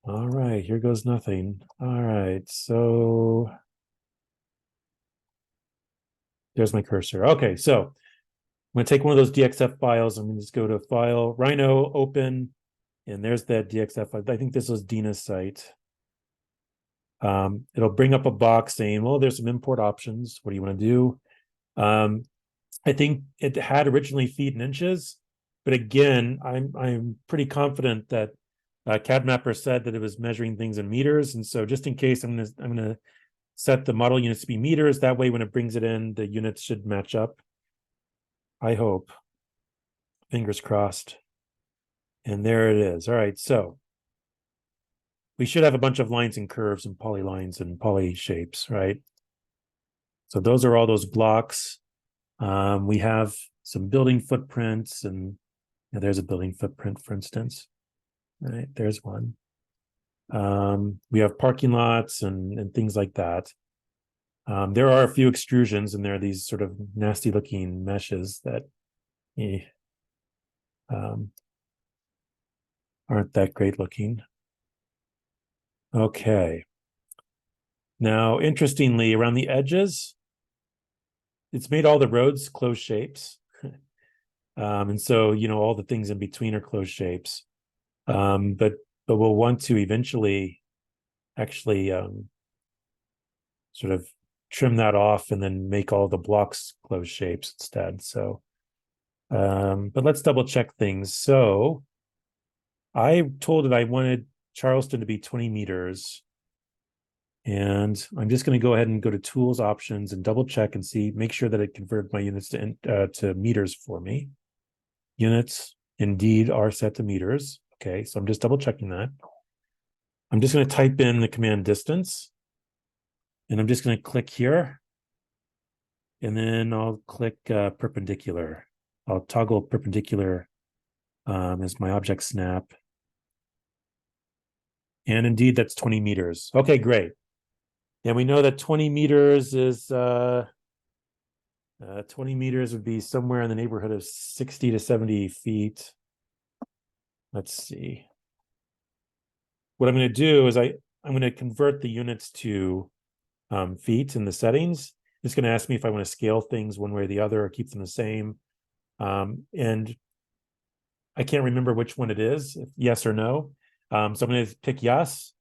All right, here goes nothing. All right, so there's my cursor. Okay, so I'm going to take one of those DXF files. I'm going to just go to File, Rhino, Open, and there's that DXF file. I think this was Dina's site. It'll bring up a box saying, well, there's some import options. What do you want to do? I think it had originally feet and inches, but again, I'm pretty confident that CADMapper said that it was measuring things in meters, and so just in case, I'm gonna set the model units to be meters. That way, when it brings it in, the units should match up. I hope. Fingers crossed. And there it is. All right, so we should have a bunch of lines and curves and polylines and poly shapes, right? So those are all those blocks. We have some building footprints, and there's a building footprint, for instance. All right, there's one. We have parking lots and things like that. There are a few extrusions, and there are these sort of nasty looking meshes that aren't that great looking. Okay. Now, interestingly, around the edges, it's made all the roads closed shapes. And so, all the things in between are closed shapes. But we'll want to eventually actually sort of trim that off and then make all the blocks closed shapes instead. So, but let's double check things. So I told it I wanted Charleston to be 20 meters. And I'm just going to go ahead and go to Tools, Options, and double check and see, make sure that it converted my units to meters for me. Units indeed are set to meters. Okay, so I'm just double checking that. I'm just going to type in the command distance, and I'm just going to click here, and then I'll click perpendicular. I'll toggle perpendicular as my object snap. And indeed, that's 20 meters. Okay, great. And we know that 20 meters is 20 meters would be somewhere in the neighborhood of 60 to 70 feet. Let's see. What I'm going to do is I'm going to convert the units to feet in the settings. It's going to ask me if I want to scale things one way or the other or keep them the same. And I can't remember which one it is, yes or no. So I'm going to pick yes.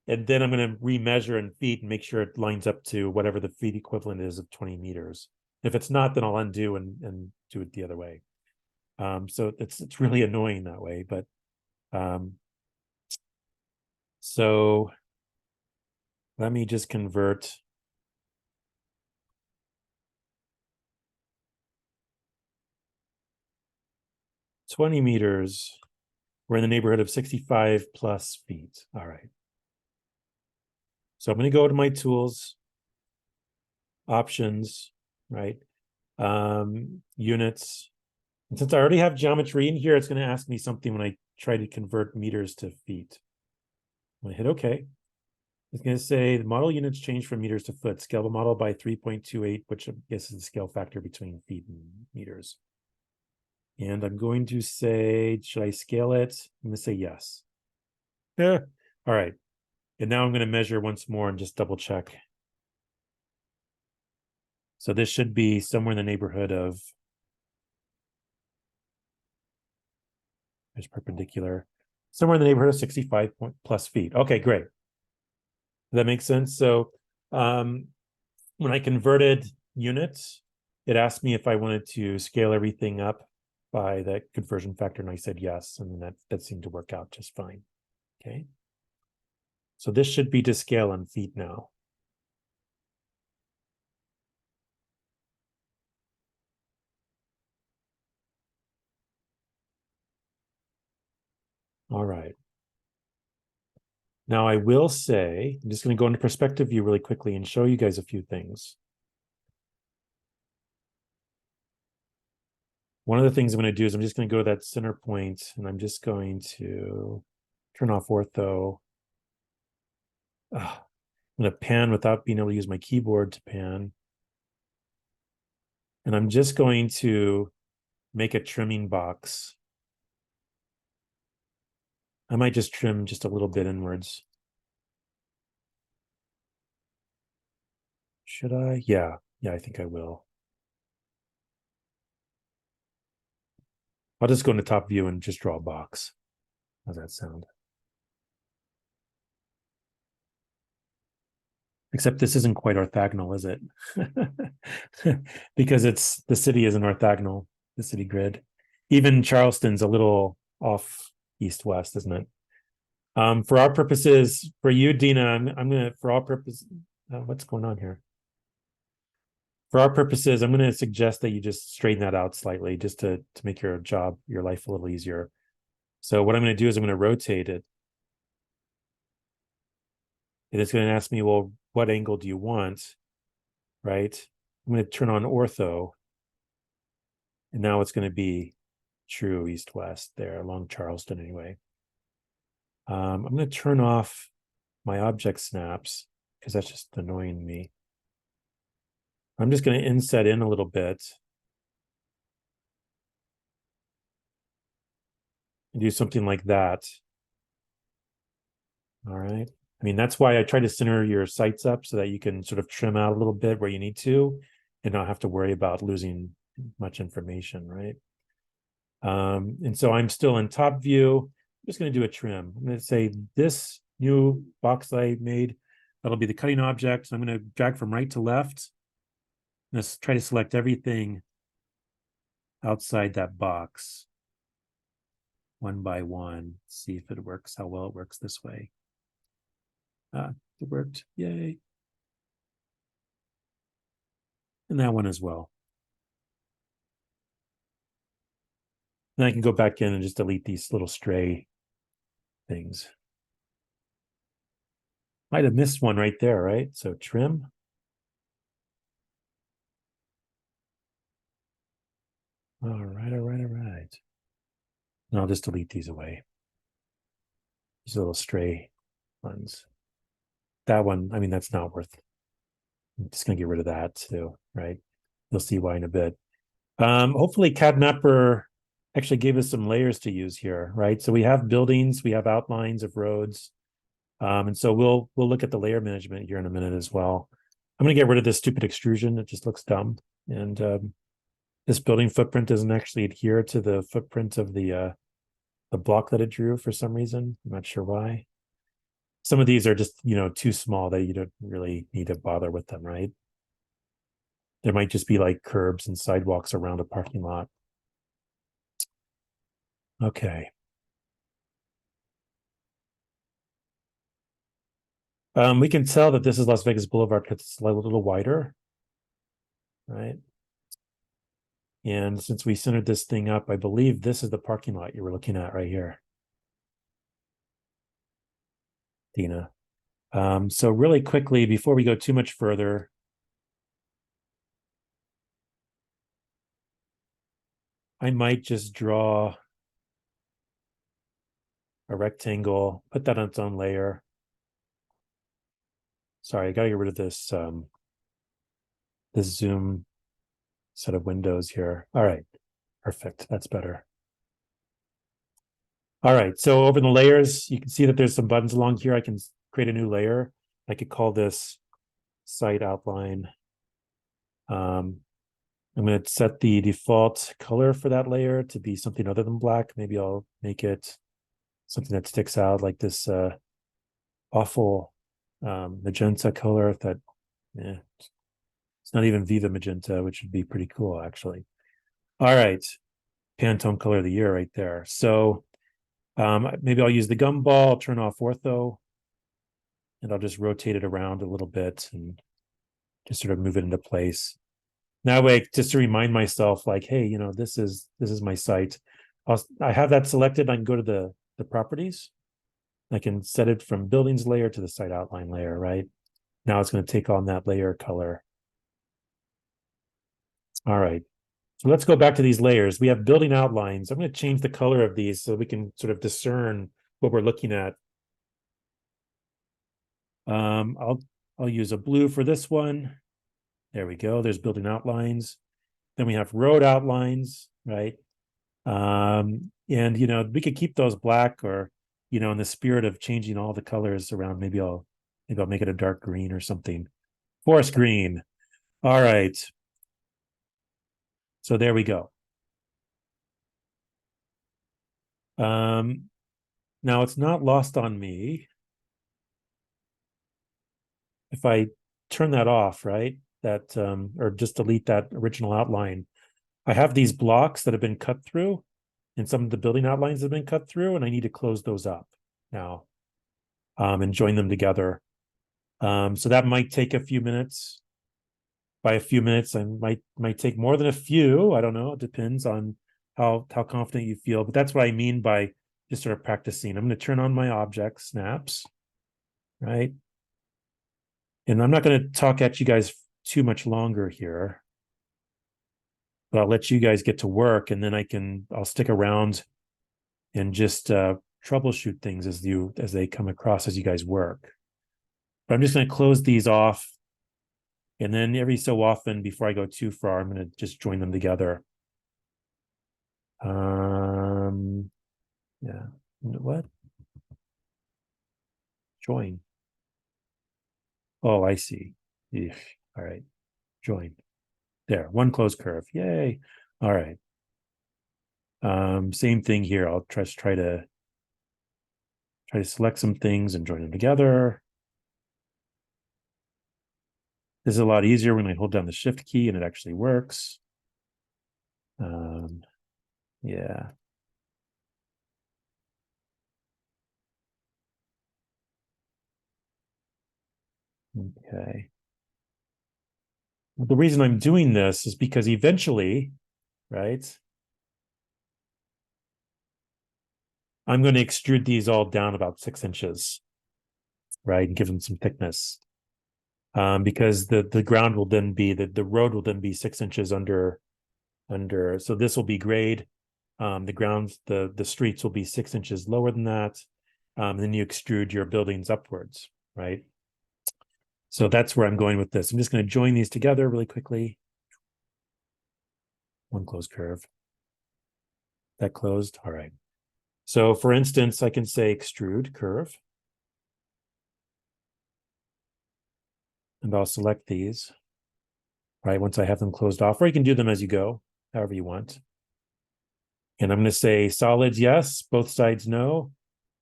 And then I'm going to remeasure in feet and make sure it lines up to whatever the feet equivalent is of 20 meters. If it's not, then I'll undo and do it the other way. So it's really annoying that way, but so let me just convert. $20 meters, we're in the neighborhood of 65 plus feet. All right. So I'm going to go to my tools, options, right? Units. And since I already have geometry in here, it's going to ask me something when I try to convert meters to feet. I'm going to hit OK. It's going to say the model units change from meters to foot. Scale the model by 3.28, which I guess is the scale factor between feet and meters. And I'm going to say, should I scale it? I'm going to say yes. All right. And now I'm going to measure once more and just double check. So this should be somewhere in the neighborhood of, there's perpendicular, somewhere in the neighborhood of 65 plus feet. Okay, great. That makes sense. So when I converted units, it asked me if I wanted to scale everything up by that conversion factor, and I said yes, and that seemed to work out just fine. Okay. So this should be to scale in feet now. All right. Now I will say, I'm just going to go into perspective view really quickly and show you guys a few things. One of the things I'm going to do is I'm just going to go to that center point, and I'm just going to turn off ortho. I'm going to pan without being able to use my keyboard to pan. And I'm just going to make a trimming box. I might just trim just a little bit inwards. Should I? Yeah, I think I will. I'll just go into top view and just draw a box. How's that sound? Except this isn't quite orthogonal, is it? Because the city isn't orthogonal, the city grid. Even Charleston's a little off east-west, isn't it? For our purposes, for you, Dina, I'm gonna, for all purposes, what's going on here? For our purposes, I'm gonna suggest that you just straighten that out slightly, just to make your life a little easier. So what I'm gonna do is I'm gonna rotate it. And it's gonna ask me, well, what angle do you want? Right? I'm gonna turn on ortho. And now it's gonna be true east-west there along Charleston anyway. I'm gonna turn off my object snaps because that's just annoying me. I'm just going to inset in a little bit and do something like that. All right. I mean, that's why I try to center your sights up so that you can sort of trim out a little bit where you need to and not have to worry about losing much information, right? And so I'm still in top view. I'm just going to do a trim. I'm going to say this new box I made, that'll be the cutting object. So I'm going to drag from right to left. Let's try to select everything outside that box one by one. See if it works, how well it works this way. It worked, yay. And that one as well. Then I can go back in and just delete these little stray things. Might have missed one right there, right? So trim. All right. And I'll just delete these away. These little stray ones. That one, I mean, that's not worth. I'm just gonna get rid of that too, right? You'll see why in a bit. Hopefully CADMapper actually gave us some layers to use here, right? So we have buildings, we have outlines of roads. And so we'll look at the layer management here in a minute as well. I'm going to get rid of this stupid extrusion. It just looks dumb. And this building footprint doesn't actually adhere to the footprint of the block that it drew for some reason. I'm not sure why. Some of these are just, too small that you don't really need to bother with them, right? There might just be like curbs and sidewalks around a parking lot. Okay. We can tell that this is Las Vegas Boulevard because it's a little wider, right? And since we centered this thing up, I believe this is the parking lot you were looking at right here, Dina. So really quickly, before we go too much further, I might just draw a rectangle, put that on its own layer. Sorry, I gotta get rid of this this zoom set of windows here. All right, perfect, that's better. All right, so over the layers, you can see that there's some buttons along here. I can create a new layer. I could call this site outline. I'm going to set the default color for that layer to be something other than black. Maybe I'll make it something that sticks out like this awful magenta color that, it's not even Viva Magenta, which would be pretty cool, actually. All right, Pantone color of the year right there. So maybe I'll use the gumball, turn off ortho, and I'll just rotate it around a little bit and just sort of move it into place. That way, just to remind myself, like, hey, this is my site. I have that selected. I can go to the properties. I can set it from buildings layer to the site outline layer, right? Now it's going to take on that layer color. All right. So let's go back to these layers. We have building outlines. I'm going to change the color of these so we can sort of discern what we're looking at. I'll use a blue for this one. There we go. There's building outlines. Then we have road outlines, right? And we could keep those black, or in the spirit of changing all the colors around, maybe I'll make it a dark green or something. Forest green. All right. So there we go. Now it's not lost on me if I turn that off, right? That or just delete that original outline. I have these blocks that have been cut through, and some of the building outlines have been cut through, and I need to close those up now, and join them together. So that might take a few minutes. By a few minutes, I might take more than a few. I don't know. It depends on how confident you feel. But that's what I mean by just sort of practicing. I'm going to turn on my object snaps, right? And I'm not going to talk at you guys too much longer here, but I'll let you guys get to work, and then I'll stick around and just troubleshoot things as they come across as you guys work. But I'm just going to close these off, and then every so often, before I go too far, I'm going to just join them together. Yeah. What? Join. Oh, I see. Eesh. All right. Join. There. One closed curve. Yay. All right. Same thing here. I'll try to select some things and join them together. This is a lot easier when I hold down the shift key and it actually works. Yeah. Okay. The reason I'm doing this is because eventually, right, I'm going to extrude these all down about 6 inches, right, and give them some thickness. Because the ground will then be the road will then be 6 inches under. So this will be grade. The ground, the streets will be 6 inches lower than that. Then you extrude your buildings upwards, right? So that's where I'm going with this. I'm just going to join these together really quickly. One closed curve. That closed. All right. So for instance, I can say extrude curve. And I'll select these, right, once I have them closed off, or you can do them as you go, however you want. And I'm going to say solids, yes, both sides no.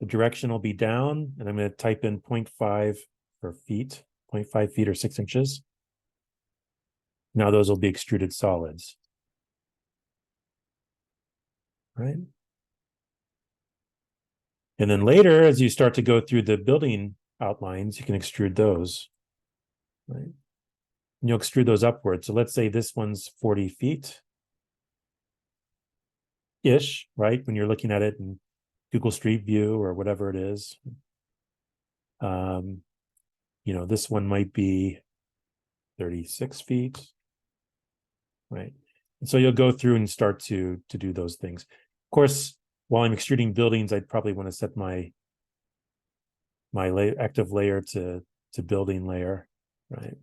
The direction will be down, and I'm going to type in 0.5 for feet, 0.5 feet or 6 inches. Now those will be extruded solids. Right. And then later, as you start to go through the building outlines, you can extrude those. Right. And you'll extrude those upwards. So let's say this one's 40 feet ish, right? When you're looking at it in Google Street View or whatever it is. This one might be 36 feet, right? And so you'll go through and start to do those things. Of course, while I'm extruding buildings, I'd probably want to set my active layer to building layer, right?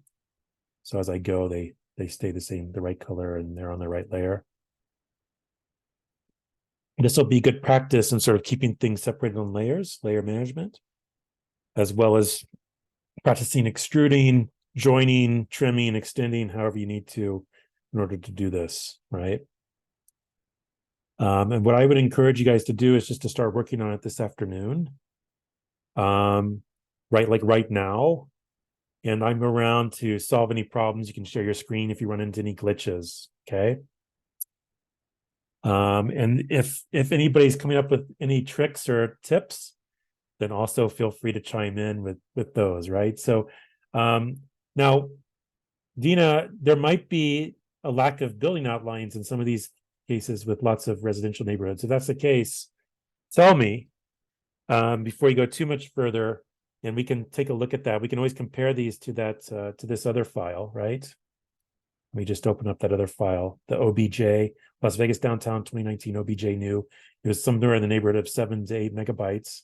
So as I go, they stay the same, the right color, and they're on the right layer. This will be good practice in sort of keeping things separated on layers, layer management, as well as practicing extruding, joining, trimming, extending, however you need to in order to do this, right? And what I would encourage you guys to do is just to start working on it this afternoon, right, like right now. And I'm around to solve any problems. You can share your screen if you run into any glitches, okay? And if anybody's coming up with any tricks or tips, then also feel free to chime in with those, right? So now, Dina, there might be a lack of building outlines in some of these cases with lots of residential neighborhoods. If that's the case, tell me before you go too much further, and we can take a look at that. We can always compare these to this other file, right? Let me just open up that other file, the OBJ, Las Vegas Downtown 2019 OBJ new. It was somewhere in the neighborhood of 7 to 8 megabytes.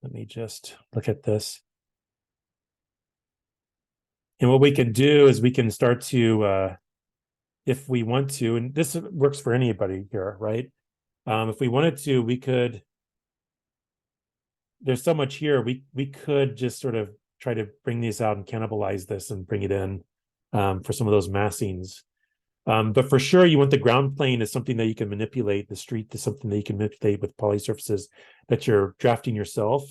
Let me just look at this. And what we can do is we can start to, if we want to, and this works for anybody here, right? If we wanted to, we could, there's so much here, we could just sort of try to bring these out and cannibalize this and bring it in for some of those massings. But for sure, you want the ground plane as something that you can manipulate. The street is something that you can manipulate with poly surfaces that you're drafting yourself,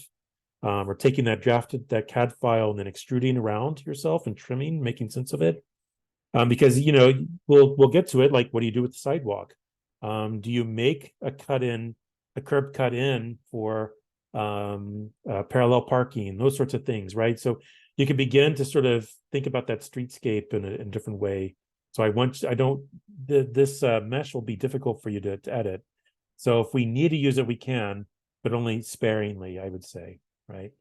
or taking that CAD file and then extruding around yourself and trimming, making sense of it. Because we'll get to it. Like, what do you do with the sidewalk? Do you make a curb cut in for parallel parking, those sorts of things, right? So you can begin to sort of think about that streetscape in a different way. So this mesh will be difficult for you to edit. So if we need to use it, we can, but only sparingly, I would say, right?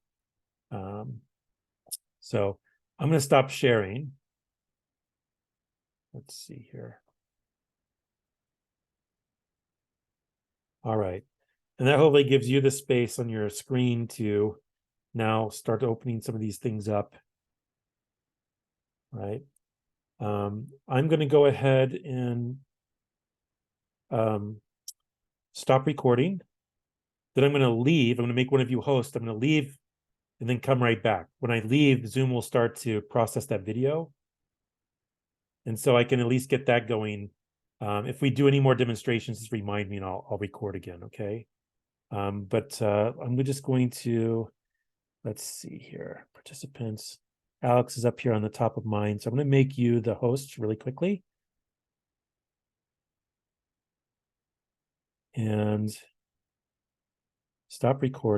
So I'm going to stop sharing. Let's see here. All right. And that hopefully gives you the space on your screen to now start opening some of these things up. Right. I'm going to go ahead and stop recording. Then I'm going to leave. I'm going to make one of you host. I'm going to leave and then come right back. When I leave, Zoom will start to process that video. And so I can at least get that going. If we do any more demonstrations, just remind me and I'll record again, okay? But I'm just going to, let's see here, participants. Alex is up here on the top of mine. So I'm going to make you the host really quickly. And stop recording.